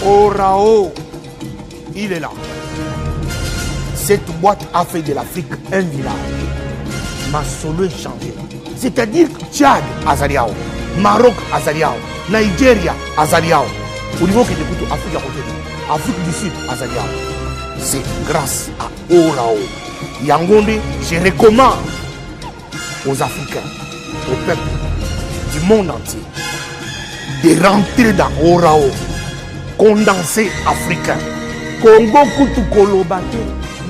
Orao, il est là. Cette boîte a fait de l'Afrique un village. Ma solo est changé. C'est-à-dire que Tchad, Azaliao, Maroc, Azaliao, Nigeria, Azaliao. Au niveau qui est plutôt Afrique à côté. Afrique du Sud, Azaliao. C'est grâce à Orao. Yangonde, je recommande aux Africains, au peuple du monde entier, de rentrer dans Orao, condensé africain. Congo Kutu Kolobate,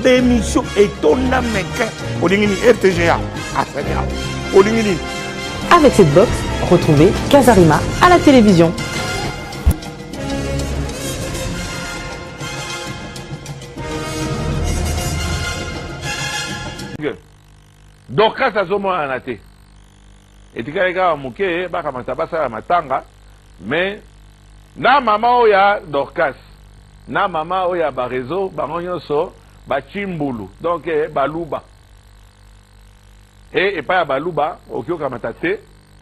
démission et Tona Meka, Olingini RTGA, Azaliao. Olingini. Avec cette box, retrouvez Casarima à la télévision. Dorcas azomo anate. Etika muke baka matabasa matanga, mais na mama oya Dorcas, na mama oya barezo bangonyoso bachimbulu, donc baluba. Et pas ya baluba okyo kamata te,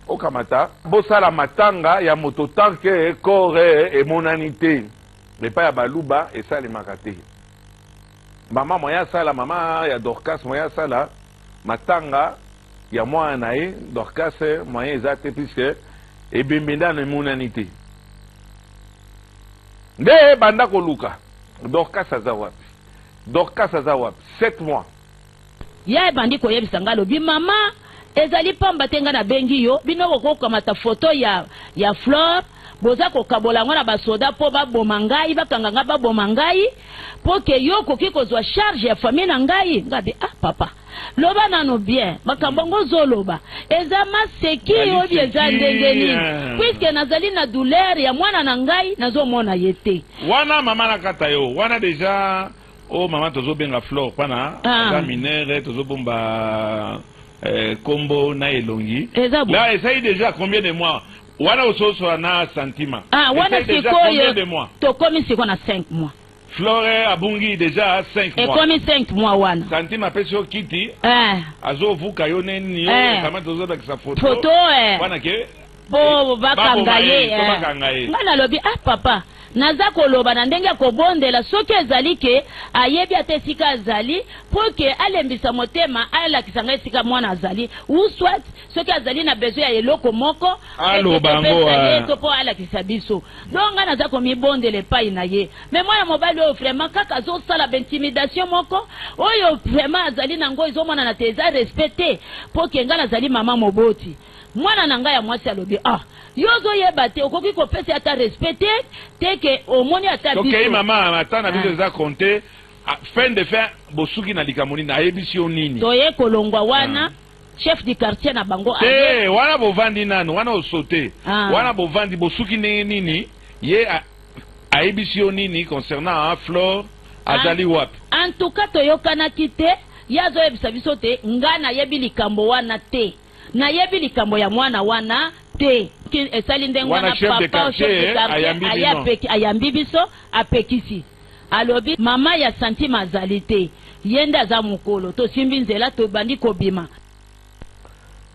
okamata bosala matanga ya mototanke kore et monanité. Et pas ya baluba et ça les makate. Mama moya sala mama ya Dorcas moya sala matanga ya mwa nae Dorcas moyen ezate puisque ebembenda na monanité. Nde banda koluka Dorcas azawapi. Dorcas azawapi 7 mois. Ya bandi koyebisa ngalo bi mama ezali pamba tenga na bengi yo bino ko kamata photo ya Flore boza ko kabola ngona basoda po baboma ngai bakanga nga baboma ngai po ke yo koki kozwa charge ya famille na ngai ngabe papa loba nano bien makambo ngozo loba ezama seki yo bieza ndengeni puisque nazali na douleur ya mwana na ngai nazomona yete wana mama na kata yo wana déjà oh maman tozo benga Flore pana za minere tozo bomba combo na elongi là essaye déjà combien de mois wana ososo na sentiment wana combien de mois to komi siko na 5 mois Flore abungi déjà 5 mois et komi 5 mois wana sentiment peso kiti azo vuka yo neni yo kama tozo ba sa photo wana ke bo bakangaye ngana lobi papa naza koloba na ndenge kobondela soki ezali ke ayebi ate sika azali pour que alembisa motema alakisa ngai sika mwana azali ou soit soki azali na besoin ya eloko moko alobango po alakisa biso donc nga naza komibondela epai na ye mais mwana mobali oyo vraiment kaka azosala baintimidation moko oyo vraiment azali nango ezomona na te eza respecte po ke nga nazali mama moboti mwana na ngai ya mwasi alobi yozo yeba te okoki kopesa ata respecte te ke omoni ata biso okay mama ata na biso za compter fin de fin bosuki na likamoni na yebisi nini toye kolongwa wana chef du quartier na bango wana bovandi nanu wana osote wana bovandi bosuki nini ye ayebisi nini concernant Flore azali wapi en tout cas toyokanaki te yazo yebisa biso te ngana yebi likambo wana te na yebi likambo ya mwana wana te esali ndenge wana papa ayambi biso apekisi alobi mama ya sentiment azali te yenda za mukolo tosimbi nzela tobandi kobima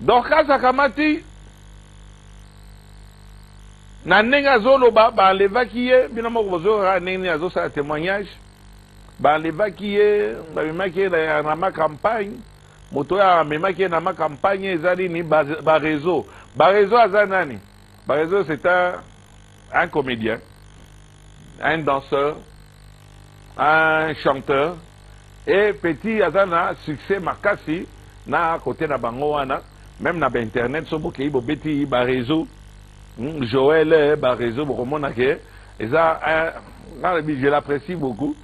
Dorcas akamati na ndenge azoloba balevaki ye bino moko bozora ndenge azosala témoignage balevaki ye babimaki ye na makampagne moto ya amemaki na makampagne ezali ni barezo barezo aza nani barezo c'est un comédien un danseur un chanteur et petit aza na succès makasi na côté na bango wana même na internet so boke bobeti barezo Joël barezo bokomona ke eza je l'apprécie beaucoup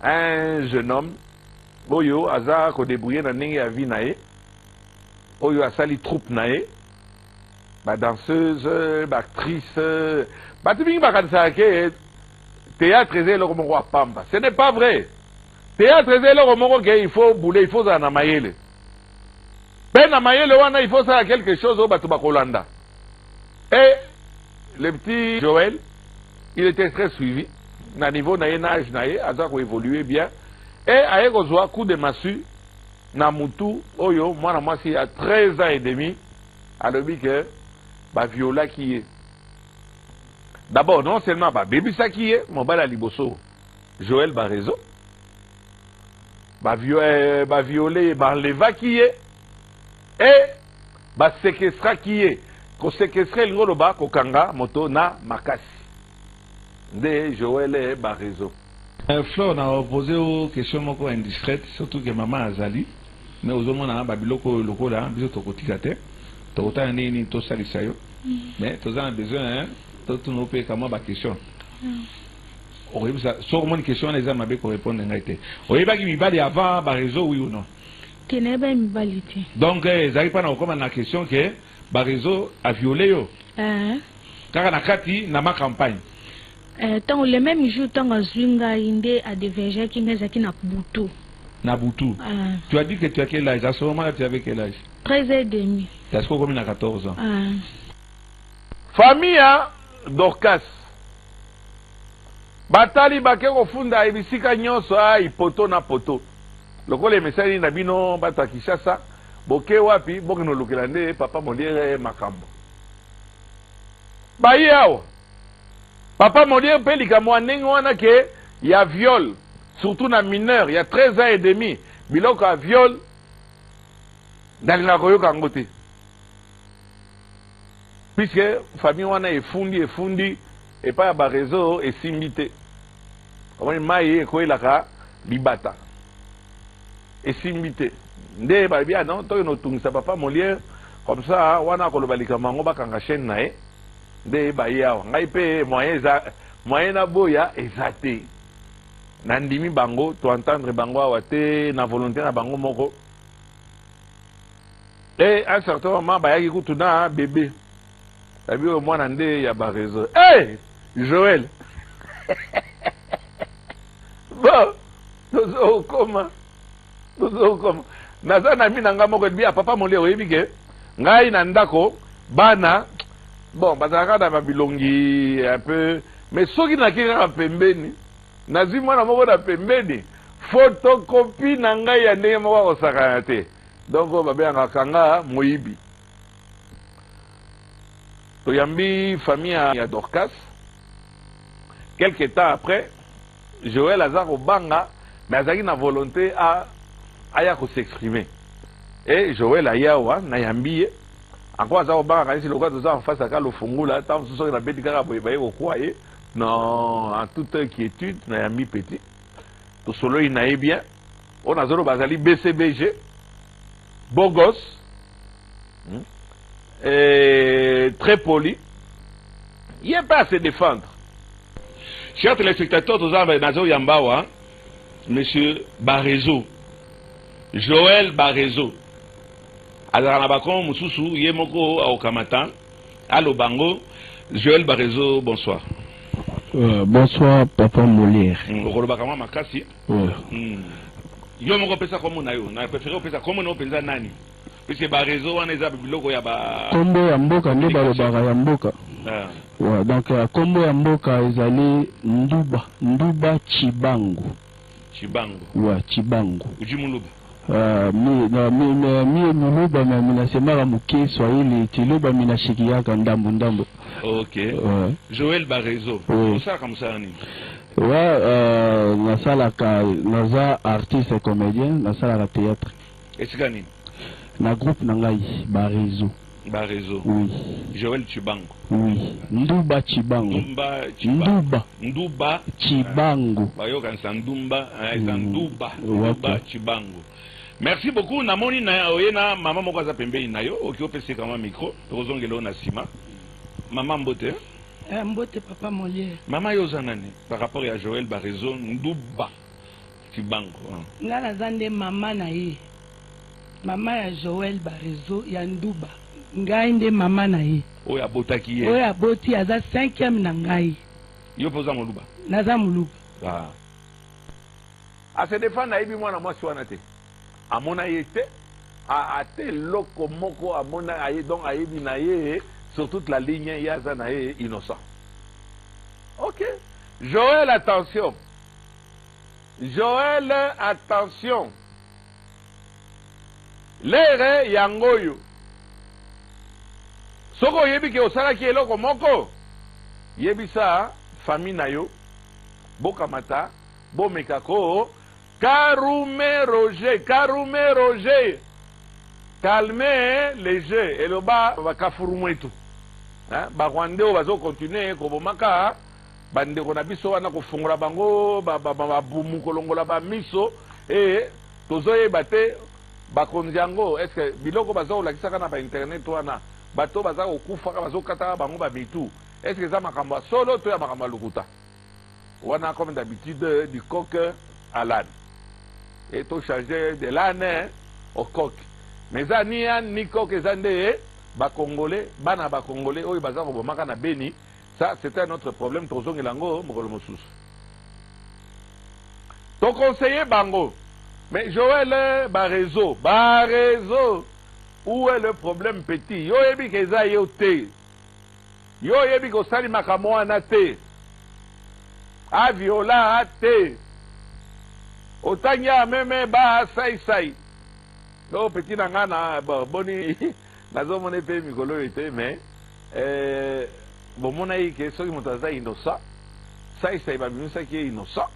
un jeune homme oyo aza ko débrouiller na ndenge ya vie na ye oyo asali troupe na ye ba danseuse ba actrice batu bingi bakanisa ke théâtre ezelo ko moko pamba ce n'est pas vrai théâtre ezelo ko moko ke il faut bouler il faut za na mayele ben na mayele wana il faut ça quelque chose au batu bakolanda et le petit Joël il était très suivi na niveau na ye nage na ye aza ko évoluer bien. Et aye kozwa coup de massue na mutu oyo mwana mwasi a 13 ans et demi alobi ke ba viola ki ye D'abord, non seulement Baby Sakiye, Mobala Liboso, Joël Barezo, violé, l'enleva qui est, et séquestra qui est, qu'on séquestrer le ngoloba, kokanga, moto na makasi. De Joël Barezo. Flore, on a posé aux questions indiscrètes, surtout que maman Azali, mais aux hommes, on a babiloko loko là, bisous tokotikate, tokota ni to salisayo, mais tous en besoin, tout nous peut comment ba question. Sur mon question, les hommes avaient répondre en réalité. Vous voyez pas qu'il m'y avant Barezo, oui ou non? Donc, ils n'arrivent pas à comprendre la question que Barezo a violé. Car on a kati na ma campagne. Tant le même jour, tant que Zwinga Inde a dévergé qui n'est na Boutou. Na Boutou. Tu as dit que tu as quel âge? À ce moment-là, tu avais quel âge? 13 et demi. Tu as combien à 14 ans? Famille Dorcas. Batali bake kofunda ebisika nyonso poto na poto. Lokola mesali na bino bata Kishasa, boke wapi bokino lokela nde papa Molière makambo. Bayi awa. Papa Molière pe likamwa ndenge wana ke ya viol, surtout na mineur, il y a 13 ans et demi, biloko a viol dalinga koyoka ngote. Puisque famille wana efundi et pas ba réseau et simbité. Comment maïe ko ilaka bibata. Et simbité. Nde ba bien non, to no tungisa papa Molière comme ça wana ko lobalika mango bakanga chaîne nae. Nde ba ya ngai pe moyen na boya ezate. Nandimi bango to entendre bango awate na volonté na bango moko. Et à un certain moment ba yaki kutuna bébé. Tabi au moins nande ya ba réseau. Hey Joël. Bon, nous comment naza na mina nga moko bi papa Molière oyebi ke ngai na ndako bana bon bazaka na babilongi un peu mais soki na kika pembeni nazi mwana moko na pembeni photocopie na ngai ya ndenge moko kosakana te donc babengaka kanga moyibi toyambi famille ya Dorcas. Quelque temps après, Joël Azar au Banga, mais Azar a volonté à s'exprimer. Et Joël Ayawa, Nayambi, encore Azar au Banga, quand il est en face à Kalo Fungula, tant que ce soit la bête de au croyez, non, en toute inquiétude, Nayambi petit. Tout solo il naïe bien. On a Zoro Bazali BCBG, beau gosse, et très poli. Il n'est pas à se défendre. Chers téléspectateurs, tous en Nazo Yambawa, monsieur Barezo, Joël Barezo, Azarabakon, Moussoussou, Yemoko, Aokamatan, Allo Bango, Joël Barezo, bonsoir. Bonsoir, papa Molière. Rolobakama Makasi. Yomoko Pesa comme on a eu, on a préféré Pesa comme on a Pesa Nani. Puisque Barezo, on est à Biloko Yaba. Combo Yamboka, Neba Yamboka. Ouais, donc kombo ya mboka ezali Nduba Chibangu. Ouais, Chibangu. Ujimuluba. Mi muluba na minasemaka muke Swahili tiluba minashikiaka ndambu. OK. Joël Barezo. Ça comme ça ni. Ouais, nasalaka naza artiste et comédien, nasalaka théâtre. Est-ce que ni? Na groupe nangai Barezo. Barezo. Oui. Joël Chibangu. Oui. Nduba Chibangu. Nduba Chibangu. Bayoka Ndumba Chibangu. Merci beaucoup. Namoni na oyena mama moko za pembeni nayo okiopese kama micro. Tozongelo na sima. Mama Mbote. Mbote papa Molière. Mama yoza nani par rapport à Joël Barezo Nduba Chibangu. Ngala zande mama na ye. Mama ya Joël Barezo ya Nduba. Ngai nde mama na ye. Oya botaki ye. Oya boti aza 5e na ngai. Yo poza moluba. Naza moluba. Ah. A se défendre aibi mwana mwasi wana te. Amona yete a te loko moko amona aye donc aibi na ye sur toute la ligne yaza na ye innocent. OK. Joël attention. Joël attention. Lere yangoyo. Soko yebi ke osala ki eloko moko yebisa famille na yo bokamata bomekako Karume Roger calmez les jeux et le bas va kafurumwetu ba Rwanda bazo continuer ko bomaka bande ko na biso wana ko fungola bango ba bumu kolongola ba miso et tozoye bate ba konjango est-ce que biloko bazo la kisaka na ba internet wana bato baza ko kufa bazo kata bango ba bitu est-ce que ça makambo solo to ya makambo lukuta wana comme d'habitude du coq à l'âne et to changer de l'âne au coq mais ça ni coq ezande ba congolais bana ba congolais oyo baza ko bomaka na Beni. Ça c'était un autre problème tozo ngelango mokolo mosusu to conseiller bango mais Joël ba réseau où est le problème petit yo yebi keza yo te yo yebi ko sali makambo na te a viola te otanya meme ba sai no petit nangana boni nazo mone pe mikolo ete mais bomona que soki moto aza innocent sai babimisa ki innocent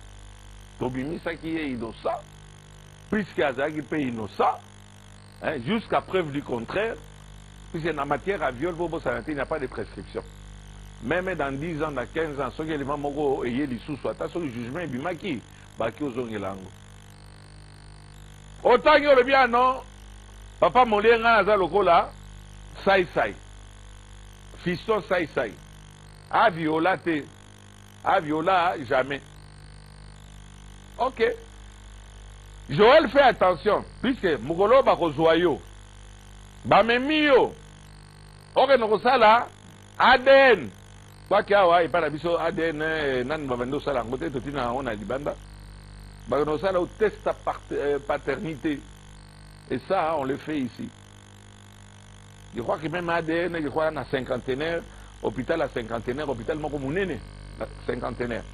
tobimisa ki innocent puisque azalaki pe innocent jusqu'à preuve du contraire puisque en matière à viol il n'y a pas de prescription même dans 10 ans dans 15 ans soki elema moko eye lisusu ata soki jugement ebimaki baki ozongela yango otangi olobi ano papa molenga aza lokola sai fiston sai a viola te a viola jamais ok Joël fait attention puisque mokolo bakozwa yo bamemi yo oke nokosala ADN kwaki awa epana biso ADN nani babandi osala yango te totina yango na libanda bakonosala au test paternité et ça on le fait ici. Je crois que même ADN, je crois, dans la cinquantenaire, hôpital à cinquantenaire, hôpital moko munene, cinquantenaire.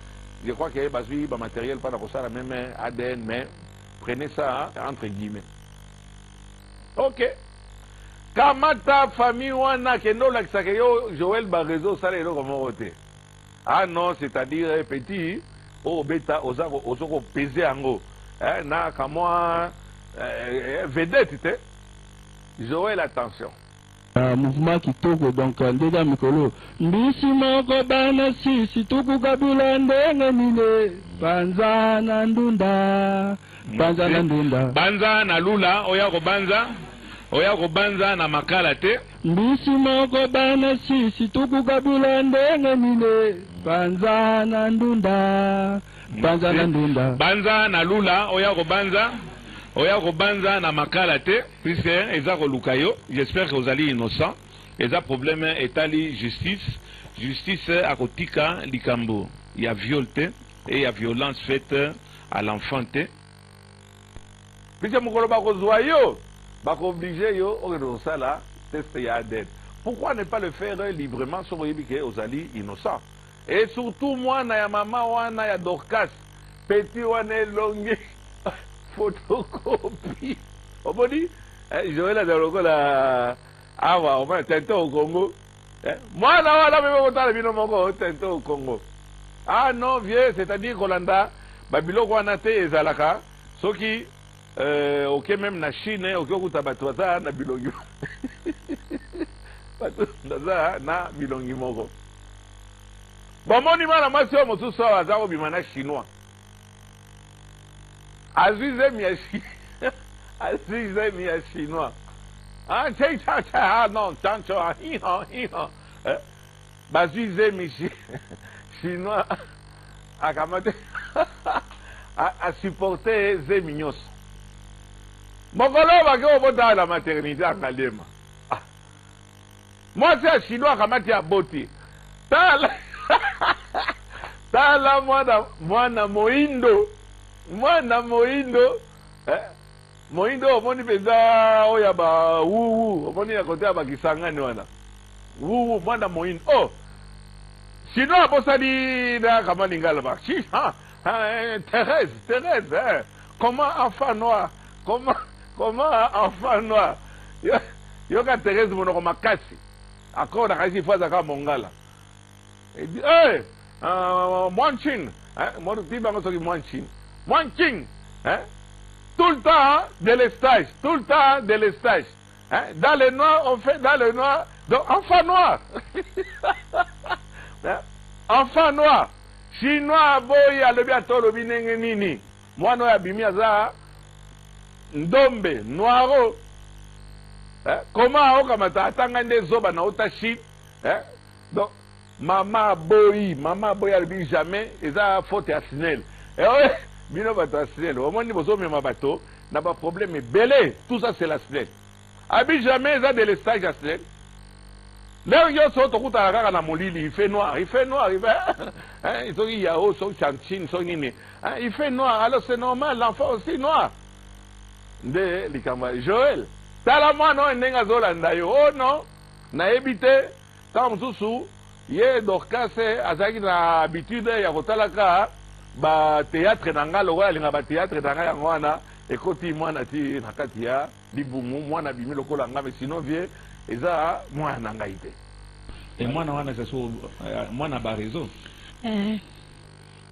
Je crois qu'il y a un matériel, pas dans ça, même ADN, mais prenez ça entre guillemets. Ok. Kamata famille wana kendo la kisakeyo Joël Barezo ça les comme roté. Ah non, c'est-à-dire petit au bêta aux peser ango. Na kamwa vedette Joël attention. Mouvement kitoko donc ndega mikolo mbisi moko bana sisi tukukabila ndenge nile banza na ndunda banza na lula oya ko banza na makala te mbisi moko bana sisi tukukabila ndenge nile banza na ndunda banza na lula oya ko banza na makala te puisque eza ko lukayo j'espère que vous allez innocent eza problème etali justice akotika likambo ya viol te et ya violence faite à l'enfant te puisque mokolo bakozwa yo bako obligé yo okendo sala test ya ADN. Pourquoi ne pas le faire librement sur oyebi ke ozali innocent et surtout mwana ya mama wana ya Dorcas petit wana elongi photocopie. On peut dire, Joël a dit la awa, on va tenter au Congo. Moi, là, même au temps, le Mongo, tenter au Congo. Ah non, vieux, c'est-à-dire qu'Olanda, Babylon, Guanate et Zalaka, ceux qui, ok, même la Chine, ok, au Tabatoisa, na Bilongi. Na Bilongi Mongo. Bon, mon imam, la masse, mon tout ça, à Zaro Bimana chinois. Azize miya chinois. Ah, ah non, tancho, Bazize mi chinois a kamate a supporter Zeminos. Mokolo bake obota la maternité à Kalema. Moi c'est un chinois kamate a boti. Tala mwana moindo. Mwana moindo moindo omoni peza oya ba wuwu omoni ya kote ba kisangani wana wuwu mwana moindo oh sino abosali na kama lingala ba si Thérèse comment enfant noir comment enfant noir yo ka Thérèse monoko makasi akona kasi faza ka mongala Il dit, hey, Mwanchin, hein, Mwanchin, hein, tout le temps, hein, délestage, tout le temps, délestage. Hein, dans le noir, on fait dans le noir, donc enfant noir. Hein, enfant noir. Chinois, boy, alobi atolobi nenge nini. Moi, no abimi aza, ndombe, noiro. Hein, comment on kamata atangande zoba na otashi. Hein, donc, maman boy alobi jamais, eza faute à Sinel. Et ouais, bino bato à Sinel. Au moins, ni bozo me mabato, n'a pas problème, mais belé, tout ça c'est la Sinel. Abi jamais, eza de l'estage à Sinel. Là, il y a ce truc à la molili, il fait noir, il fait, hein, ils sont yao, sont chantine, sont nini, hein, il fait noir, alors c'est normal, l'enfant aussi noir. De l'ikamba, Joël, t'as la main non, n'enga zolanda yo, oh non, na évité, tant sous, yé dorkase, azaki na habitude ya kotalaka, ba théâtre nanga lowa, linga ba théâtre nanga ya ngwana, ekoti mwana ti nakati ya libumu, mwana bimi lokola nga, mais sinon vie. Eza mwana ngaite. Et mwana wana saso mwana ba réseau.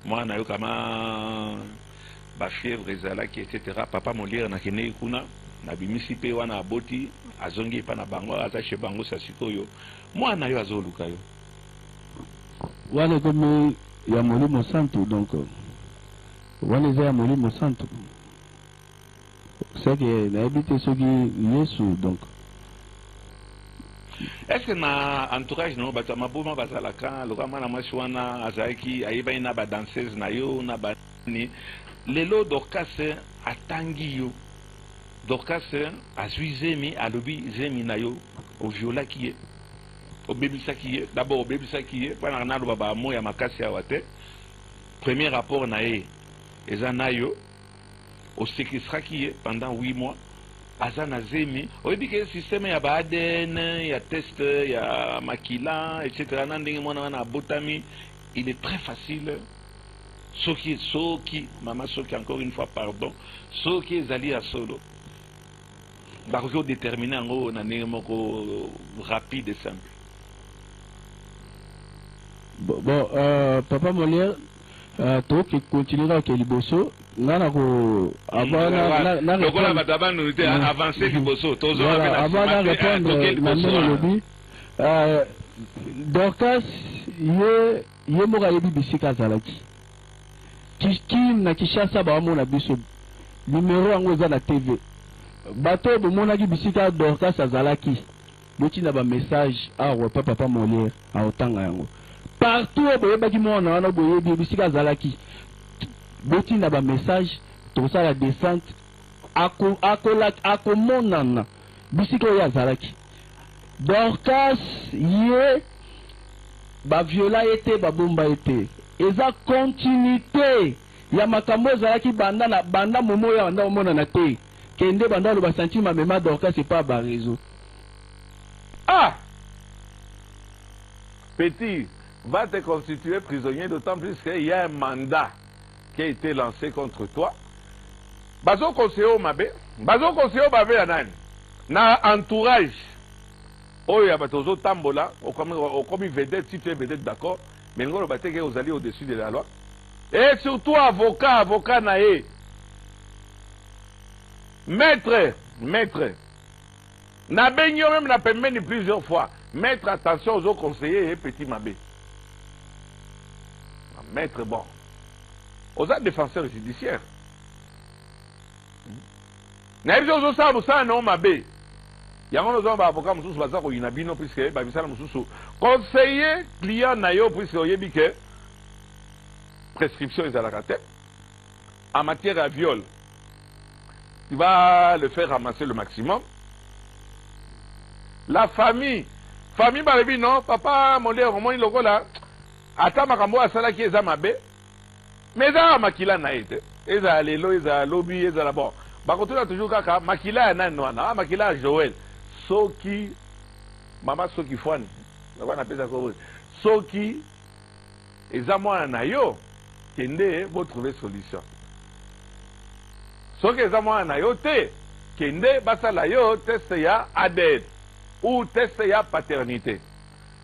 Mwana yo kama ba fièvre ezalaki etc. Papa Molière na kene kuna na bimisi pe wana aboti azongi pa na bango ata chez bango sa sikoyo. Mwana yo azoluka yo. Wana comme ya Molimo Santo donc. Wana za ya Molimo Santo. C'est que na habité soki Yesu donc. Est-ce que na entourage no bata maboma bazalaka lokama na mashwana azaki ayiba ina ba danseuse na yo na ba ni lelo Dorcas atangi yo Dorcas azuizemi alobi zemi na yo o viola kiye o bebisa kiye d'abord o bebisa kiye pana na lo baba mo ya makasi ya wate premier rapport na ye eza na yo o séquestra kiye pendant 8 mois. Azana zemi, on dit que le système ya ADN, ya test, ya makila, etc. Botami, il est très facile. Maman Soki, encore une fois, pardon, Soki est allé à solo. Barjo déterminé en haut, on a un rapide et simple. Bon, Papa Molière, toi qui continuera avec Liboso, avant de répondre, Dorcas, ye moka yebi bisika zalaki. Kiskim na Kishasa ba mona biso. Numéro yango eza na TV. Bato bo mona ki bisika Dorcas azalaki. Boti na ba message awa Papa Molière a otanga yango. Partout bo yeba ki mona wana bo yebi bisika zalaki. Boti na ba message to ça la descente ako monana bisika ya zalaki. Dorcas ye ba viola ete ba bomba ete eza continuité ya makambo zalaki banda momo ya banda omona na te kende banda lo ba sentiment mema Dorcas c'est pas ba réseau. Ah petit, va te constituer prisonnier, d'autant plus qu'il y a un mandat qui a été lancé contre toi. Bazo conseiller au Mabé, Bazo conseiller au Mabé Anani, na entourage. Oh, il y a Batozo Tambola, comme vedette, si tu es vedette, d'accord, mais nous, on que vous allez au-dessus de la loi. Et surtout, avocat naé. Maître, n'a baigné même n'a permis plusieurs fois. Maître, attention aux autres conseillers et petit Mabé. Maître, bon. Aux autres défenseurs judiciaires. N'a pas besoin de ça, vous savez, non, Mabé. Il y a un avocat qui a dit puisque conseiller client nayo puisque vous avez que prescription est à la tête en matière de viol. Tu vas le faire ramasser le maximum. La famille m'a dit non, papa, mon dieu, comment il est là? Attends, ma cambo à sala qui est à ma baie. Mais ça, makila na été. Ils ont l'élo, ils ont lobby, ils ont la bon. Par contre, là, toujours kaka, makila na noana, makila Joël. Soki, maman Soki Fouane, on appelle ça comme Soki, et Zamouana Nayo, qui est vous trouver solution. Soki et Zamouana Nayo, qui est Basalayo, test ADN, ou test paternité.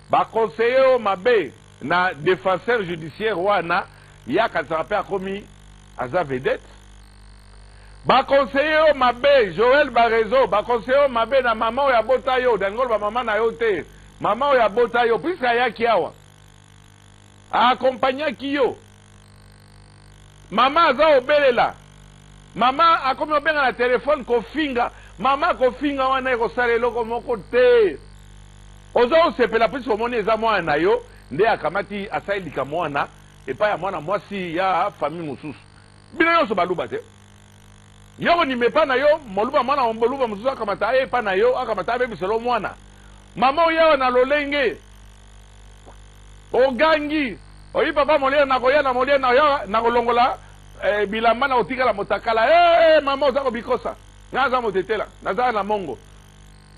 Ba conseiller au Mabé, na défenseur judiciaire wana ya katarape akomi aza vedette. Ba conseiller mabe Joël Barezo, ba conseiller mabe na maman ya bota yo, dangol ba maman na yo te. Maman ya bota yo puisque ya kiawa. Accompagner kiyo. Maman aza obelela. Maman akomi obenga na téléphone ko finga. Maman ko finga wana ko salelo ko moko te. Ozo sepela puisque omoni eza mwana na yo, nde akamati asailika mwana epa ya mwana mwasi ya famille mususu. Bino yo so baluba te. Yo ni mepa na yo, moluba mwana omboluba mususu akamata epa na yo, akamata bebi selo mwana. Maman oya na lolenge. Ogangi. Oyi papa molia na koya na molia na yo na kolongola bilamba na otika la motakala. Maman ozako bikosa. Naza motetela, naza na mongo.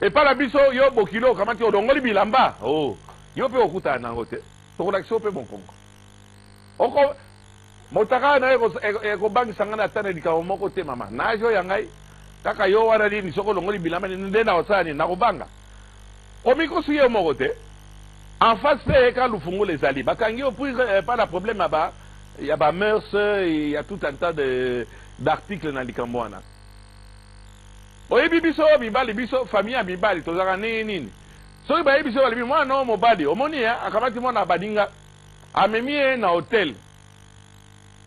Epa la biso yo bokilo kamati odongoli bilamba. Oh, yo pe okuta na ngote. Tokola kiso pe bonkongo. Oko motaka na eko bangi sangana tane dikawo moko te mama. Na jo yangai kaka yo wana ni soko longoli bilamba ni ndena osani na kobanga. Omiko suye moko te. En face pe quand lu fungo les ali. Bakangi au puis pas la problème là-bas. Il y a ba mœurs, il y a tout un tas de d'articles dans likambo wana. Oye bibiso bibali biso famille bibali tozaka nini. So ba biso bali mwa no mobali. Omoni ya akamati mwana badinga. Amemie na hotel.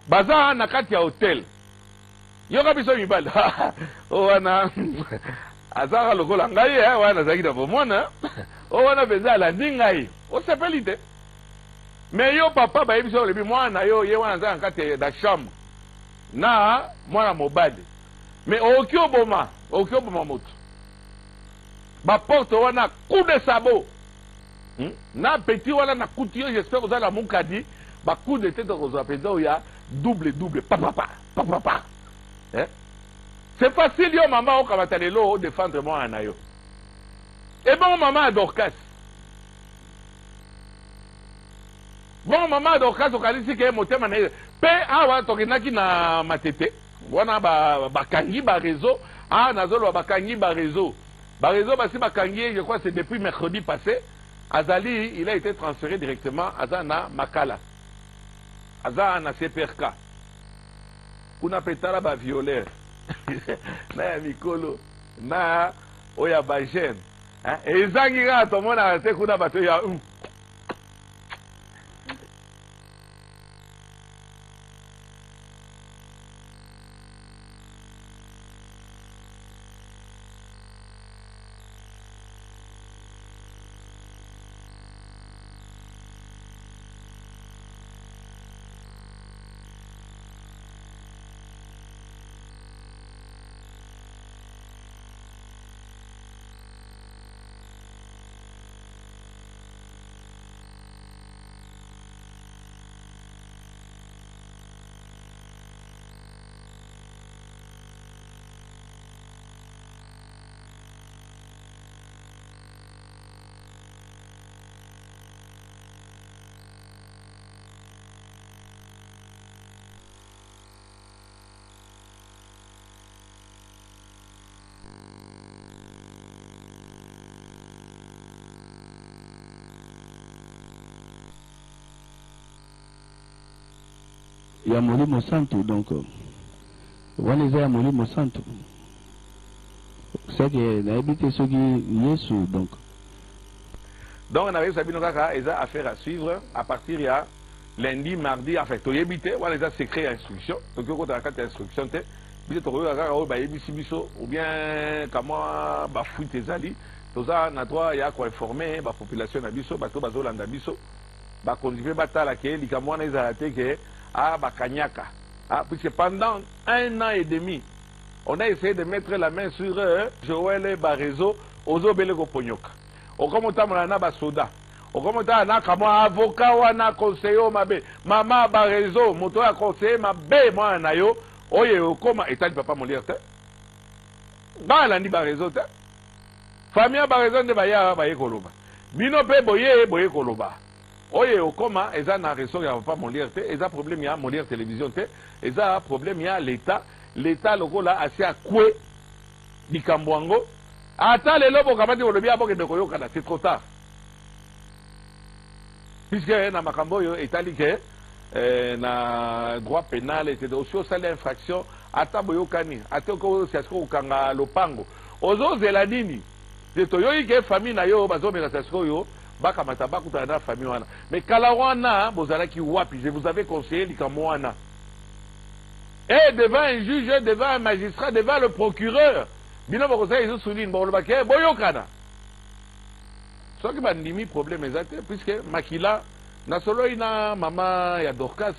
Baza na kati ya hotel. Yoka biso bibali. O wana azaka lokola ngai wana zakita bomona. O wana beza la ndingai. O sepelite. Mais yo papa ba biso lebi mwana yo ye wana zaka kati da chambre. Na mwana mobali. Mais okioboma moto. Ba porte wana coup de sabot. Na petit wana na couture, j'espère que vous allez la moukadi. Ba coup de tête aux apézos ya double papa. Hein? C'est facile yo maman o kamatalelo défendre moi anayo. Et bon maman Dorcas. Bon maman Dorcas o kalisi ke motema na pe awa tokinaki na matete. Wana bakangi ba réseau. Ah, nazolo bakangi ba réseau. Ba réseau basi bakangi, je crois c'est depuis mercredi passé. Azali, il a été transféré directement à Zana Makala. Azana CPRK. Kuna petala ba violeur. Na ya mikolo, na oya ba jeune. Hein? Et zangi ga to mona te kuna bato ya ya Molimo Santo donc wana eza ya Molimo Santo c'est que nayebi te soki Yesu donc on avait sabino kaka eza affaire à suivre à partir ya lundi mardi en fait toyebi te wana eza secret ya instruction donc ko ta kata instruction te biso to kaka o ba yebisi biso ou bien kama ba fuite ezali toza na droit ya ko informer ba population na biso bato bazolanda biso ba conduire batala ke likamwana ezala te ke à Bakanyaka. Ah, puisque pendant 1 an et demi, on a essayé de mettre la main sur Joël Barezo, Ozo Belego Ponyoka. On commence à na soda. On commence à na comme avocat ou na conseiller mabe. Maman Barezo, moto a conseiller mabe moi na yo. Oye comment état de papa Molière te. Ba la ni Barezo te. Famille Barezo de baya ba yekoloba. Bino pe boye koloba. Oye okoma eza na réseau ya papa Molière te, eza problème ya Molière télévision te, eza problème ya l'état lokola asi akwe dikambwango. Ata lelo bokamati olobi aboke de koyoka na c'est trop tard. puisque na makambo yo etali ke na droit pénal etc. aussi au sale infraction ata boyokani ata ko siasko kanga lopango ozo zela nini de to yo ike famille na yo bazo meka siasko yo baka mataba kuta na famille wana mais kala wana bozala ki wapi je vous avais conseillé likamo wana et devant un juge devant un magistrat devant le procureur bino bako sa izo souline bon ba ke boyokana soki bandimi problème exact puisque makila na solo ina mama ya Dorcas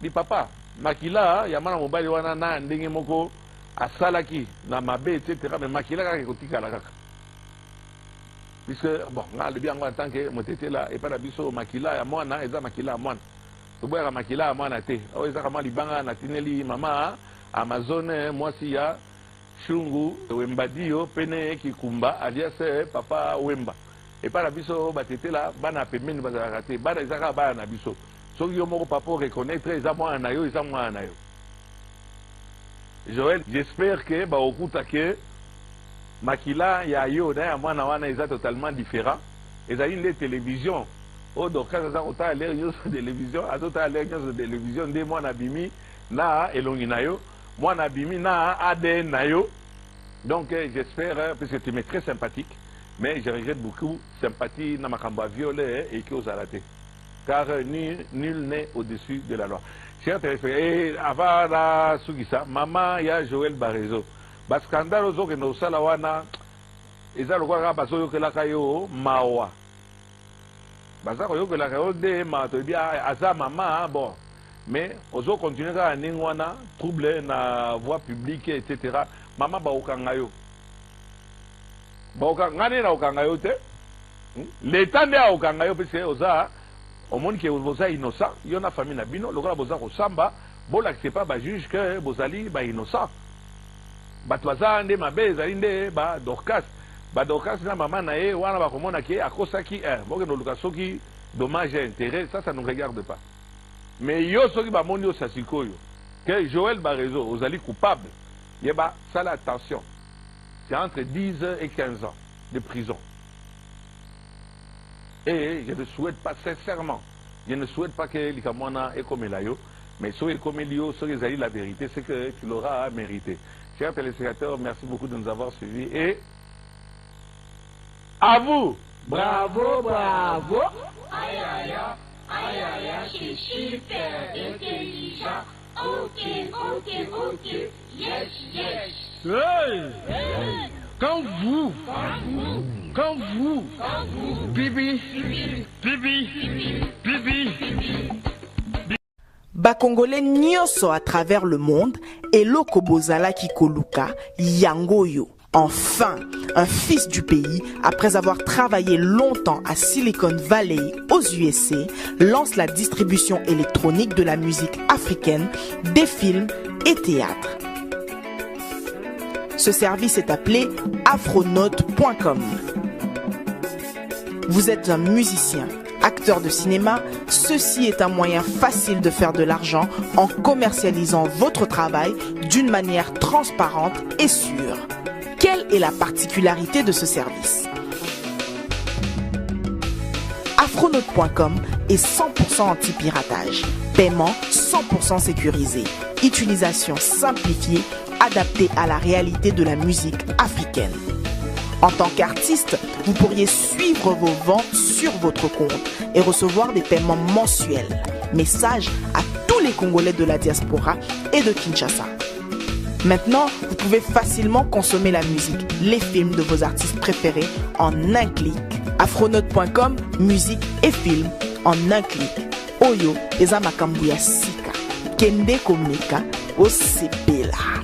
ni papa makila ya mana mobali wana na ndenge moko asalaki na mabe etc. mais makila kaka kotikala kaka puisque bon nga le bien en tant que motete là et pas la biso makila ya mwana eza makila ya mwana to boya makila ya mwana te o eza kama libanga na tineli mama Amazon mwasi ya shungu wembadio pene kikumba alias papa wemba et par la biso batete là bana pemeni bazala raté bana ezaka bana na biso soki yo moko papa reconnaître eza mwana na yo eza mwana na yo Joël j'espère que ba okuta que makila ya yo na ya mwana wana eza totalement différent ezali nde télévision o Dorcas aza kotala lere nyonso télévision azotala lere nyonso télévision nde mwana bimi na elongi na yo mwana bimi na ADN na yo donc j'espère parce que tu m'es très sympathique mais je regrette beaucoup sympathie na makambo violet et qui aux alaté car nul n'est au-dessus de la loi. Chers téléspectateurs, et avant la Sugisa, maman ya Joël Barezo, bas scandale ozo que nous salawana, eza lokwa baso yo kelaka yo mawa. Basa ko yo kelaka yo de ma to bien asa maman bon, mais ozo continuer ka ningwana trouble na voie publique etc. Maman ba okanga yo. Boka ngane na okanga yo te l'état nde okanga yo parce que oza au monde que oza innocent yo na famille na bino lokola boza ko samba bola que pas ba juge que bozali ba innocent bato baza nde mabe ezali nde ba Dorcas na maman na ye wana ba komona ke akosaki boke no luka soki dommage et intérêt ça ne regarde pas mais yo soki ba moni yo sasikoyo que Joël Barezo ozali coupable yeba sala attention. C'est entre 10 et 15 ans de prison. Et je ne souhaite pas, sincèrement, je ne souhaite pas que l'Ikamwana ait comme Elayo, mais si il comme Elio, si il a la vérité, c'est qu'il aura mérité. Chers téléspectateurs, merci beaucoup de nous avoir suivis et à vous! Bravo, bravo! Aïe, aïe, aïe, aïe, je suis super intelligent. Ok, yes, yes. Hey! Quand vous, Bibi. Bakongolais nyonso à travers le monde, Eloko Bozala Kikoluka, Yangoyo. Enfin, un fils du pays, après avoir travaillé longtemps à Silicon Valley aux USA, lance la distribution électronique de la musique africaine, des films et théâtres. Ce service est appelé afronote.com. Vous êtes un musicien, acteur de cinéma, ceci est un moyen facile de faire de l'argent en commercialisant votre travail d'une manière transparente et sûre. Quelle est la particularité de ce service? Afronote.com est 100% anti-piratage, paiement 100% sécurisé, utilisation simplifiée, adaptée à la réalité de la musique africaine. En tant qu'artiste, vous pourriez suivre vos ventes sur votre compte et recevoir des paiements mensuels. Message à tous les Congolais de la diaspora et de Kinshasa. Maintenant, vous pouvez facilement consommer la musique, les films de vos artistes préférés en un clic. Afronote.com, musique et films en un clic. Oyo, eza makambu ya sika. Kende komeka, osepela.